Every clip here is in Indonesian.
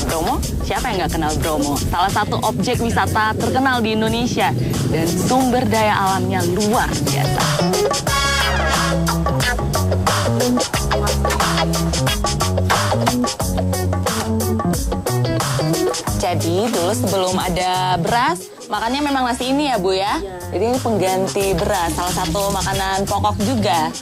Bromo? Siapa yang nggak kenal Bromo? Salah satu objek wisata terkenal di Indonesia dan sumber daya alamnya luar biasa. Jadi dulu sebelum ada beras, makannya memang nasi ini ya Bu ya? Jadi ini pengganti beras, salah satu makanan pokok juga.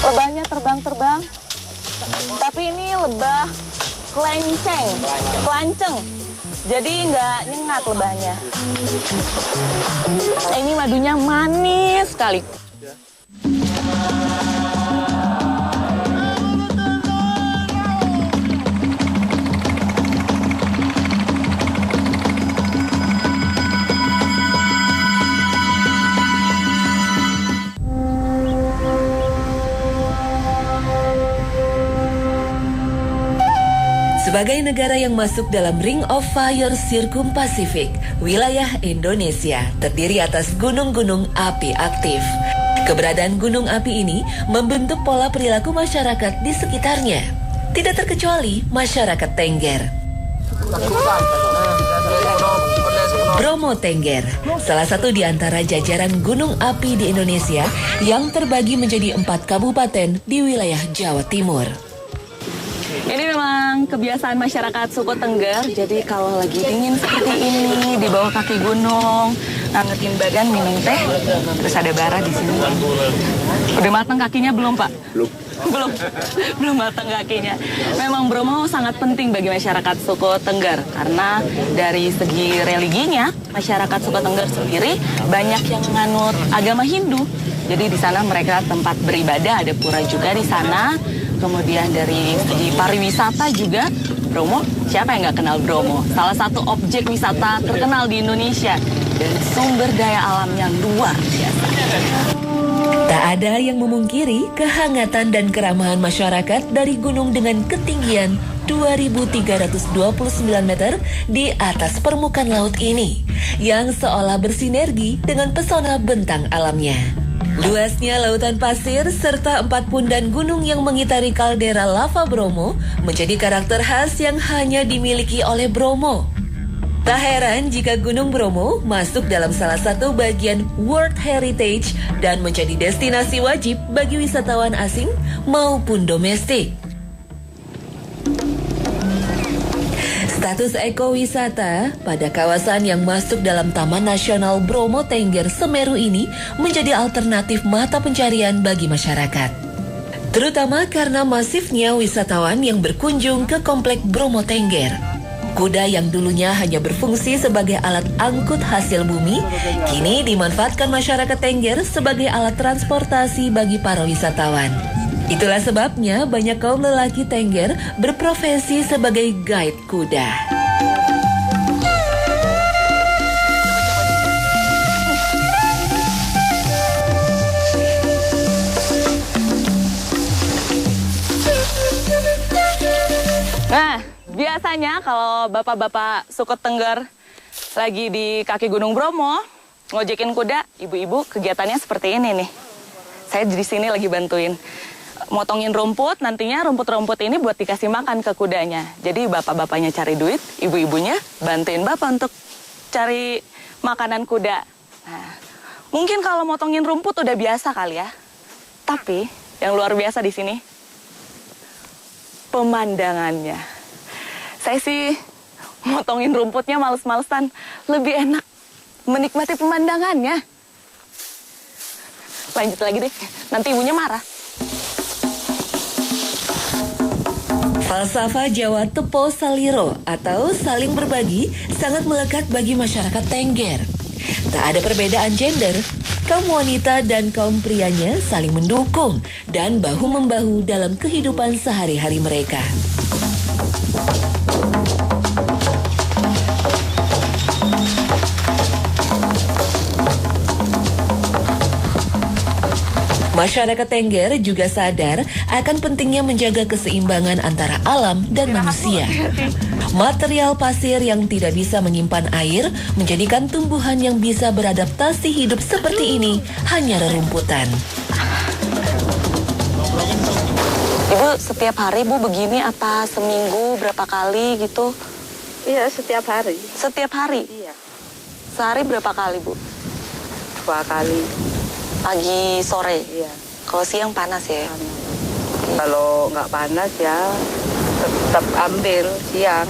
Lebahnya terbang-terbang, tapi ini lebah kelanceng. Jadi nggak nyengat lebahnya. Ini madunya manis sekali. Sebagai negara yang masuk dalam Ring of Fire Circum Pacific, wilayah Indonesia terdiri atas gunung-gunung api aktif. Keberadaan gunung api ini membentuk pola perilaku masyarakat di sekitarnya, tidak terkecuali masyarakat Tengger. Bromo Tengger, salah satu di antara jajaran gunung api di Indonesia yang terbagi menjadi 4 kabupaten di wilayah Jawa Timur. Ini memang kebiasaan masyarakat suku Tengger, jadi kalau lagi dingin seperti ini di bawah kaki gunung, ngangetin badan, minum teh, terus ada bara di sini. Udah matang kakinya belum Pak? Belum matang kakinya. Memang Bromo sangat penting bagi masyarakat suku Tengger karena dari segi religinya masyarakat suku Tengger sendiri banyak yang menganut agama Hindu. Jadi di sana mereka tempat beribadah, ada pura juga di sana. Kemudian dari segi pariwisata juga, Bromo, siapa yang nggak kenal Bromo? Salah satu objek wisata terkenal di Indonesia dan sumber daya alamnya luar biasa. Tak ada yang memungkiri kehangatan dan keramahan masyarakat dari gunung dengan ketinggian 2.329 meter di atas permukaan laut ini, yang seolah bersinergi dengan pesona bentang alamnya. Luasnya lautan pasir serta 4 pundan gunung yang mengitari kaldera lava Bromo menjadi karakter khas yang hanya dimiliki oleh Bromo. Tak heran jika Gunung Bromo masuk dalam salah satu bagian World Heritage dan menjadi destinasi wajib bagi wisatawan asing maupun domestik. Status ekowisata pada kawasan yang masuk dalam Taman Nasional Bromo Tengger Semeru ini menjadi alternatif mata pencarian bagi masyarakat. Terutama karena masifnya wisatawan yang berkunjung ke Komplek Bromo Tengger. Kuda yang dulunya hanya berfungsi sebagai alat angkut hasil bumi, kini dimanfaatkan masyarakat Tengger sebagai alat transportasi bagi para wisatawan. Itulah sebabnya banyak kaum lelaki Tengger berprofesi sebagai guide kuda. Nah, biasanya kalau bapak-bapak suku Tengger lagi di kaki Gunung Bromo, ngojekin kuda, ibu-ibu kegiatannya seperti ini nih. Saya di sini lagi bantuin motongin rumput, nantinya rumput-rumput ini buat dikasih makan ke kudanya. Jadi bapak-bapaknya cari duit, ibu-ibunya bantuin bapak untuk cari makanan kuda. Nah, mungkin kalau motongin rumput udah biasa kali ya. Tapi yang luar biasa di sini pemandangannya. Saya sih motongin rumputnya males-malesan, lebih enak menikmati pemandangannya. Lanjut lagi deh, nanti ibunya marah. Falsafah Jawa Tepo Saliro atau saling berbagi sangat melekat bagi masyarakat Tengger. Tak ada perbedaan gender, kaum wanita dan kaum prianya saling mendukung dan bahu-membahu dalam kehidupan sehari-hari mereka. Masyarakat Tengger juga sadar akan pentingnya menjaga keseimbangan antara alam dan manusia. Material pasir yang tidak bisa menyimpan air menjadikan tumbuhan yang bisa beradaptasi hidup seperti ini hanya rerumputan. Ibu setiap hari Bu begini apa seminggu berapa kali gitu? Iya, setiap hari. Setiap hari? Iya, Sehari berapa kali Bu? 2 kali. Pagi, sore? Iya. Kalau siang panas ya? Kalau nggak panas ya tetap ambil siang.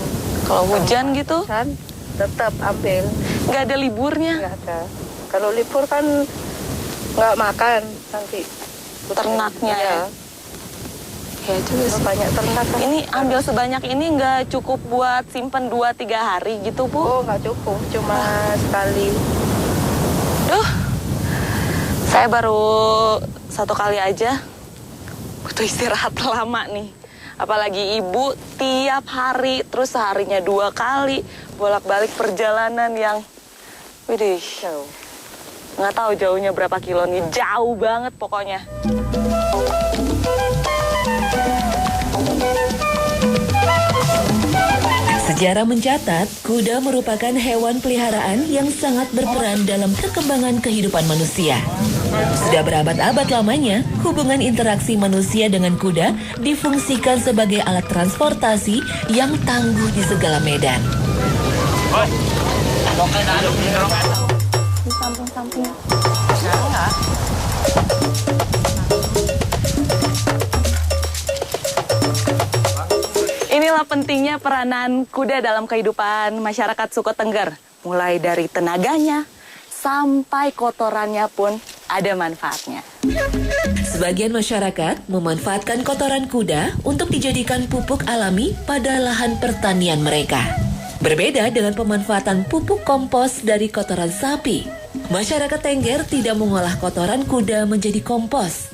Kalau hujan gitu? Kan tetap ambil. Nggak ada liburnya? Nggak ada. Kalau libur kan nggak makan nanti. Ternaknya ya. Ya juga sih. Banyak ternak kan. Ini ambil sebanyak ini nggak cukup buat simpen 2-3 hari gitu Bu? Oh, nggak cukup, cuma sekali. Duh, saya baru 1 kali aja. Butuh istirahat lama nih. Apalagi ibu tiap hari, terus seharinya 2 kali. Bolak-balik perjalanan yang, widih, Jauh. nggak tahu jauhnya berapa kilo nih. Jauh banget pokoknya. Sejarah mencatat, kuda merupakan hewan peliharaan yang sangat berperan dalam perkembangan kehidupan manusia. Sudah berabad-abad lamanya, hubungan interaksi manusia dengan kuda difungsikan sebagai alat transportasi yang tangguh di segala medan. Di samping-samping. Inilah pentingnya peranan kuda dalam kehidupan masyarakat suku Tengger. Mulai dari tenaganya sampai kotorannya pun ada manfaatnya. Sebagian masyarakat memanfaatkan kotoran kuda untuk dijadikan pupuk alami pada lahan pertanian mereka. Berbeda dengan pemanfaatan pupuk kompos dari kotoran sapi, masyarakat Tengger tidak mengolah kotoran kuda menjadi kompos.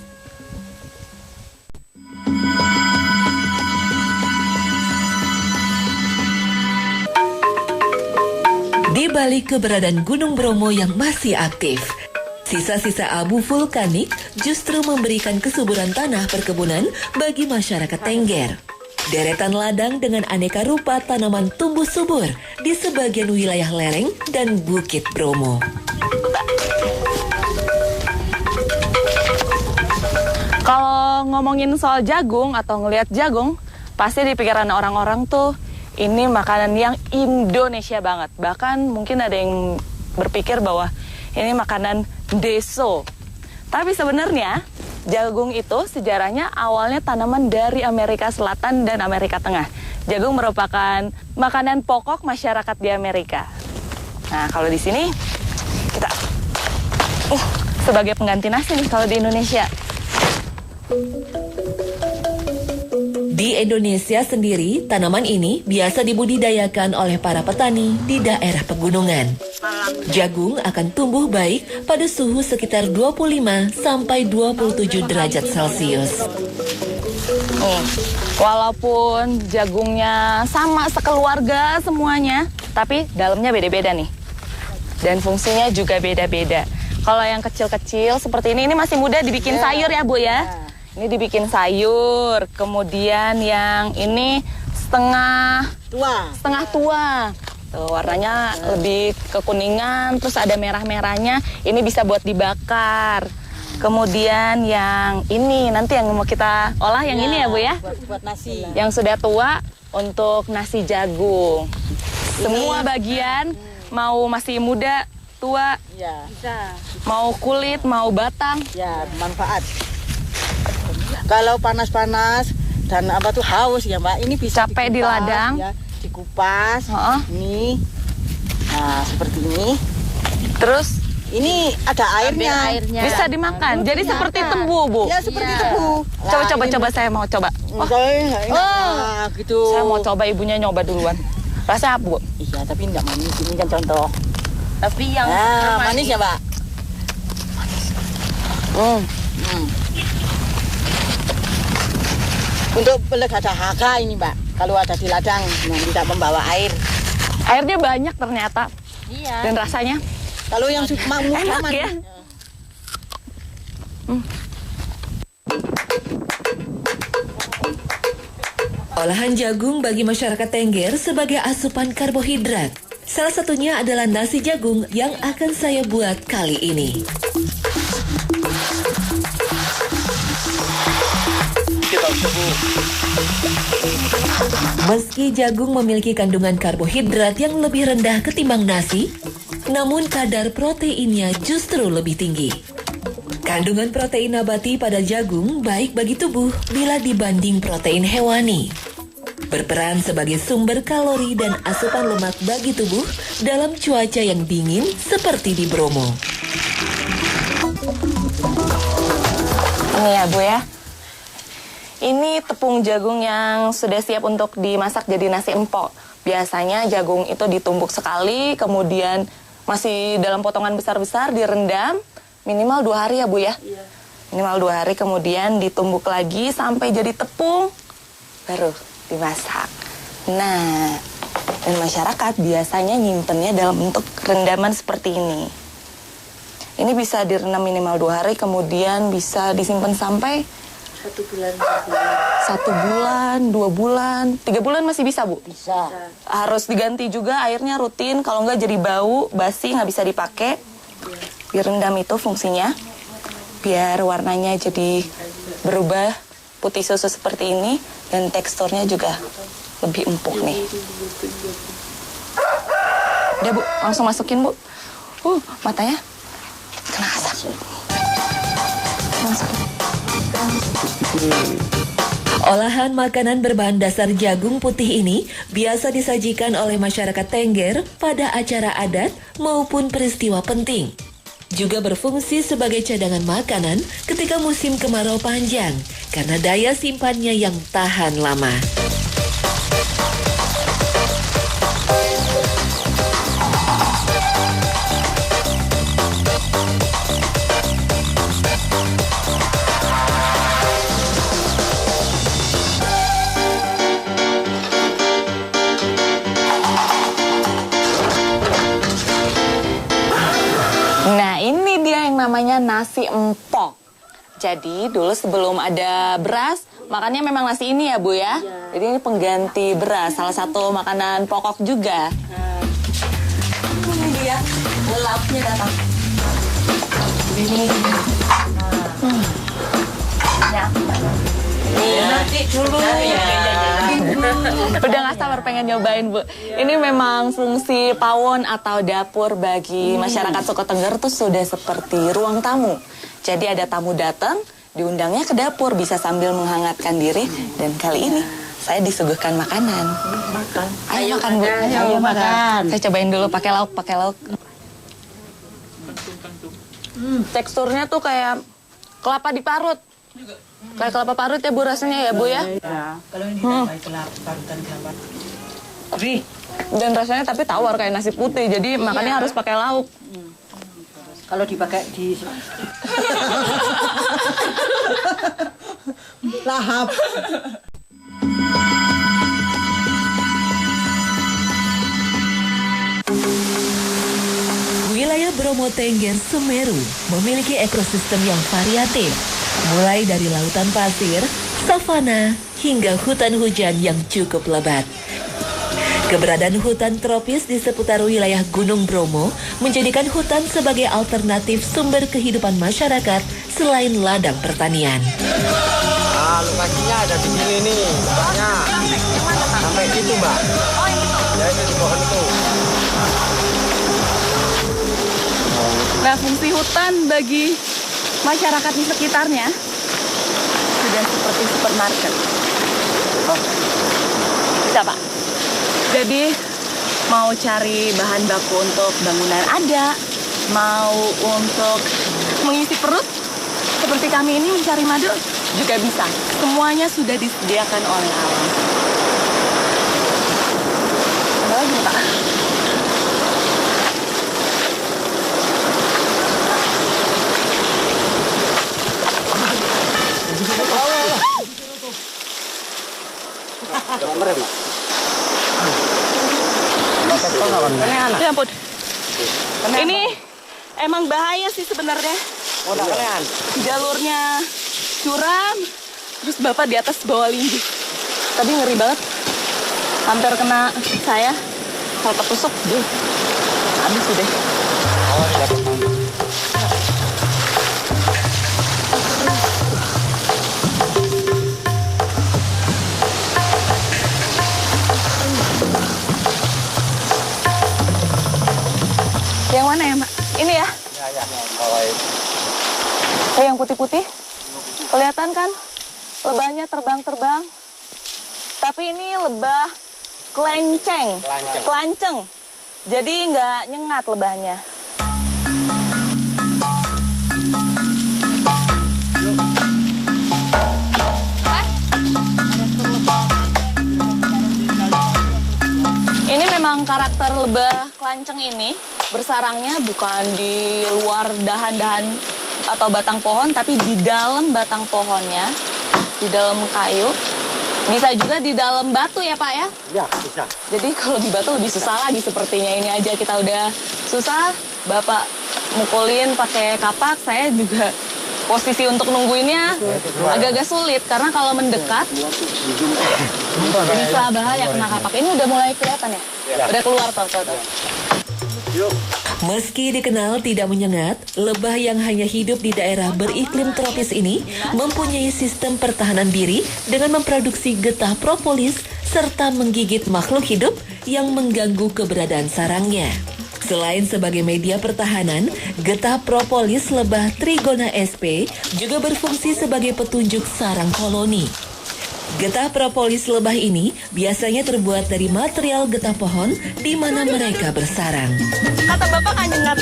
Di balik keberadaan Gunung Bromo yang masih aktif, sisa-sisa abu vulkanik justru memberikan kesuburan tanah perkebunan bagi masyarakat Tengger. Deretan ladang dengan aneka rupa tanaman tumbuh subur di sebagian wilayah lereng dan Bukit Bromo. Kalau ngomongin soal jagung atau ngelihat jagung, pasti di pikiran orang-orang tuh ini makanan yang Indonesia banget. Bahkan mungkin ada yang berpikir bahwa ini makanan deso. Tapi sebenarnya jagung itu sejarahnya awalnya tanaman dari Amerika Selatan dan Amerika Tengah. Jagung merupakan makanan pokok masyarakat di Amerika. Nah, kalau di sini kita sebagai pengganti nasi nih kalau di Indonesia. Di Indonesia sendiri, tanaman ini biasa dibudidayakan oleh para petani di daerah pegunungan. Jagung akan tumbuh baik pada suhu sekitar 25 sampai 27 derajat Celcius. Walaupun jagungnya sama sekeluarga semuanya, tapi dalamnya beda-beda nih. Dan fungsinya juga beda-beda. Kalau yang kecil-kecil seperti ini masih muda dibikin sayur ya Bu ya? Ini dibikin sayur, kemudian yang ini setengah tua. Tuh, warnanya lebih kekuningan, terus ada merah-merahnya. Ini bisa buat dibakar. Kemudian yang ini nanti yang mau kita olah yang ini ya Bu ya? Buat nasi. Yang sudah tua untuk nasi jagung. Semua bagian mau masih muda, tua, Ya, mau kulit, mau batang. ya manfaat. Kalau panas-panas dan apa tuh haus ya Mbak, ini bisa Capek di dikupas, ladang. ya, dikupas. Heeh. Ini, nah seperti ini. Terus Ini ada airnya. bisa dimakan. Jadi seperti tebu, Bu. Ya seperti tebu. Coba saya mau coba. Nah, gitu. Saya mau coba, ibunya nyoba duluan. Rasa apa, Bu? Iya, tapi enggak manis. Ini kan contoh. Tapi yang Nah, manis ya Mbak. Untuk ada haka ini Mbak. Kalau ada di ladang yang tidak membawa air. Airnya banyak ternyata. Iya. Dan rasanya Kalau yang enak ya. Olahan jagung bagi masyarakat Tengger sebagai asupan karbohidrat. Salah satunya adalah nasi jagung yang akan saya buat kali ini. Meski jagung memiliki kandungan karbohidrat yang lebih rendah ketimbang nasi, namun kadar proteinnya justru lebih tinggi. Kandungan protein nabati pada jagung baik bagi tubuh bila dibanding protein hewani. Berperan sebagai sumber kalori dan asupan lemak bagi tubuh dalam cuaca yang dingin seperti di Bromo. Ini ya Bu ya. Ini tepung jagung yang sudah siap untuk dimasak jadi nasi empok. Biasanya jagung itu ditumbuk sekali, kemudian masih dalam potongan besar-besar direndam minimal 2 hari ya Bu ya. Iya. Minimal 2 hari, kemudian ditumbuk lagi sampai jadi tepung, baru dimasak. Nah, dan masyarakat biasanya nyimpennya dalam bentuk rendaman seperti ini. Ini bisa direndam minimal 2 hari, kemudian bisa disimpan sampai 1 bulan. 1 bulan, 2 bulan, 3 bulan masih bisa Bu? Bisa. Harus diganti juga airnya rutin, kalau nggak jadi bau, basi, nggak bisa dipakai. Direndam itu fungsinya, biar warnanya jadi berubah putih susu seperti ini, dan teksturnya juga lebih empuk nih. Udah Bu, langsung masukin Bu. Matanya kena asap. Langsung. Olahan makanan berbahan dasar jagung putih ini biasa disajikan oleh masyarakat Tengger pada acara adat maupun peristiwa penting. Juga berfungsi sebagai cadangan makanan ketika musim kemarau panjang karena daya simpannya yang tahan lama. Namanya nasi empok. Jadi dulu sebelum ada beras, makannya memang nasi ini ya Bu ya. Jadi ini pengganti beras, salah satu makanan pokok juga. Ini dia, lauknya datang. Ini. Nanti dulu. Udah gak sabar pengen nyobain Bu. Ini memang fungsi pawon atau dapur bagi masyarakat suku Tengger tuh sudah seperti ruang tamu. Jadi ada tamu datang, diundangnya ke dapur, bisa sambil menghangatkan diri. Dan kali ini saya disuguhkan makanan. Ayo makan Bu. Ayo makan. Saya cobain dulu pakai lauk. Teksturnya tuh kayak kelapa diparut. Kayak kelapa parut ya Bu rasanya ya Bu ya? Iya. Kalau ini parutan kelapa. Dan rasanya tapi tawar kayak nasi putih, jadi makannya harus pakai lauk. Kalau dipakai di lahap. Wilayah Bromo Tengger Semeru memiliki ekosistem yang variatif, mulai dari lautan pasir, savana, hingga hutan hujan yang cukup lebat. Keberadaan hutan tropis di seputar wilayah Gunung Bromo menjadikan hutan sebagai alternatif sumber kehidupan masyarakat selain ladang pertanian. Nah, lokasinya ada di sini nih, mbaknya. Sampai situ, Mbak. Ya, ini di pohon itu. Nah, fungsi hutan bagi masyarakat di sekitarnya sudah seperti supermarket. Bisa Pak? Jadi mau cari bahan baku untuk bangunan ada, mau untuk mengisi perut, seperti kami ini mencari madu juga bisa. Semuanya sudah disediakan oleh alam. Ada lagi Pak? Ya ampun. Ini emang bahaya sih sebenarnya. Jalurnya curam, terus Bapak di atas bawa linggis. Tadi ngeri banget. Hampir kena saya. Kalau ketusuk, habis udah. Oh, yang putih-putih? Kelihatan kan? Lebahnya terbang-terbang. Tapi ini lebah kelenceng. Kelanceng. Jadi nggak nyengat lebahnya. Ini memang karakter lebah kelanceng ini bersarangnya bukan di luar dahan-dahan atau batang pohon, tapi di dalam batang pohonnya, di dalam kayu. Bisa juga di dalam batu ya Pak ya? Ya, bisa. Jadi kalau di batu lebih susah lagi sepertinya. Ini aja kita udah susah, Bapak mukulin pakai kapak, saya juga posisi untuk nungguinnya agak-agak sulit. Karena kalau mendekat, bisa bahaya kena kapak. Ini udah mulai kelihatan ya? Udah keluar tuh. Meski dikenal tidak menyengat, lebah yang hanya hidup di daerah beriklim tropis ini mempunyai sistem pertahanan diri dengan memproduksi getah propolis serta menggigit makhluk hidup yang mengganggu keberadaan sarangnya. Selain sebagai media pertahanan, getah propolis lebah Trigona sp juga berfungsi sebagai petunjuk sarang koloni. Getah propolis lebah ini biasanya terbuat dari material getah pohon di mana mereka bersarang. Kata Bapak kan nyengat.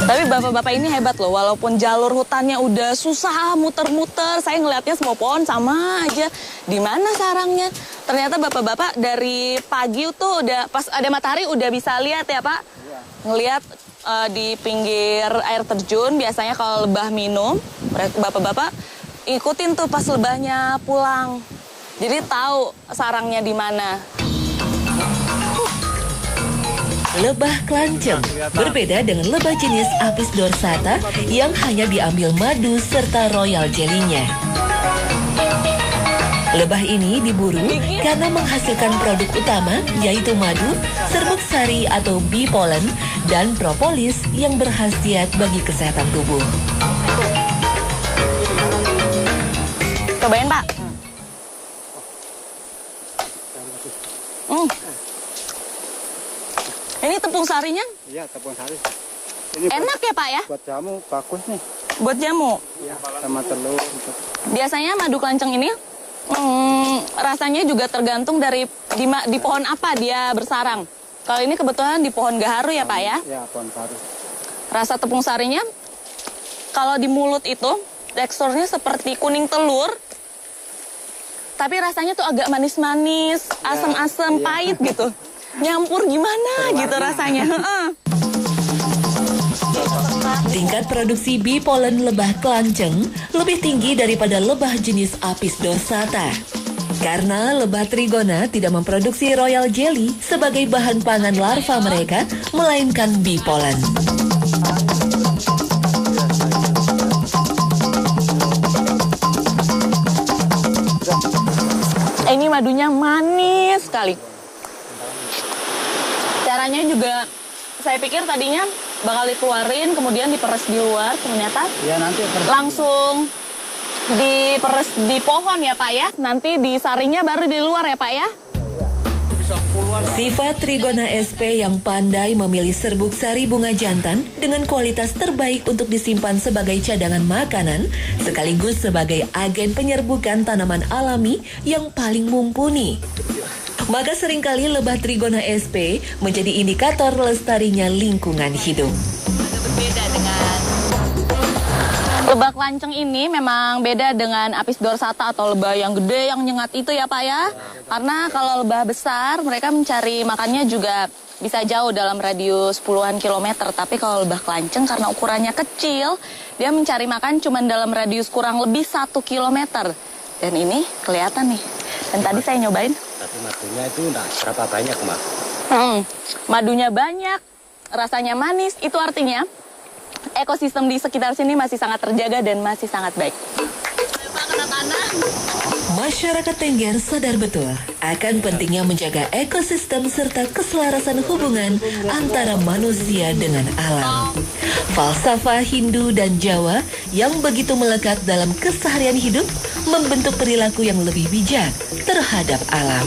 Tapi Bapak-bapak ini hebat loh, walaupun jalur hutannya udah susah muter-muter, saya ngelihatnya semua pohon sama aja. Di mana sarangnya? Ternyata Bapak-bapak dari pagi tuh udah pas ada matahari udah bisa lihat ya Pak? Ngelihat di pinggir air terjun biasanya kalau lebah minum, Bapak-bapak ikutin tuh pas lebahnya pulang. Jadi tahu sarangnya di mana. Lebah kelanceng berbeda dengan lebah jenis Apis dorsata yang hanya diambil madu serta royal jelly-nya. Lebah ini diburu karena menghasilkan produk utama yaitu madu, serbuk sari atau bee pollen, dan propolis yang berkhasiat bagi kesehatan tubuh. Cobain Pak. Ini tepung sarinya Iya, tepung sari. Ini enak ya Pak ya? buat jamu bagus nih. Buat jamu. Iya, sama telur. Biasanya madu kelanceng ini rasanya juga tergantung dari di pohon apa dia bersarang. Kalau ini kebetulan di pohon gaharu ya Pak ya? Ya, pohon sari. Rasa tepung sarinya kalau di mulut itu teksturnya seperti kuning telur. Tapi rasanya tuh agak manis-manis, asam-asam, pahit gitu. Nyampur gimana gitu rasanya. Tingkat produksi bee pollen lebah kelanceng lebih tinggi daripada lebah jenis Apis dorsata. Karena lebah Trigona tidak memproduksi royal jelly sebagai bahan pangan larva mereka, melainkan bee pollen. Ini madunya manis sekali. Caranya juga, saya pikir tadinya bakal dikeluarin, kemudian diperes di luar, ternyata Ya, nanti langsung diperes di pohon ya Pak ya. Nanti disaringnya baru di luar ya Pak ya. Sifat Trigona sp yang pandai memilih serbuk sari bunga jantan dengan kualitas terbaik untuk disimpan sebagai cadangan makanan, sekaligus sebagai agen penyerbukan tanaman alami yang paling mumpuni. Maka seringkali lebah Trigona sp menjadi indikator lestarinya lingkungan hidup. Berbeda dengan lebah kelanceng ini memang beda dengan Apis dorsata atau lebah yang gede yang nyengat itu ya Pak ya. Karena kalau lebah besar mereka mencari makannya juga bisa jauh dalam radius puluhan kilometer. Tapi kalau lebah kelanceng karena ukurannya kecil, dia mencari makan cuma dalam radius kurang lebih 1 kilometer. Dan ini kelihatan nih. Dan tadi saya nyobain. tapi madunya itu enggak berapa banyak, Mbak. Madunya banyak, rasanya manis. Itu artinya ekosistem di sekitar sini masih sangat terjaga dan masih sangat baik. Masyarakat Tengger sadar betul akan pentingnya menjaga ekosistem serta keselarasan hubungan antara manusia dengan alam. Falsafah Hindu dan Jawa yang begitu melekat dalam keseharian hidup membentuk perilaku yang lebih bijak terhadap alam.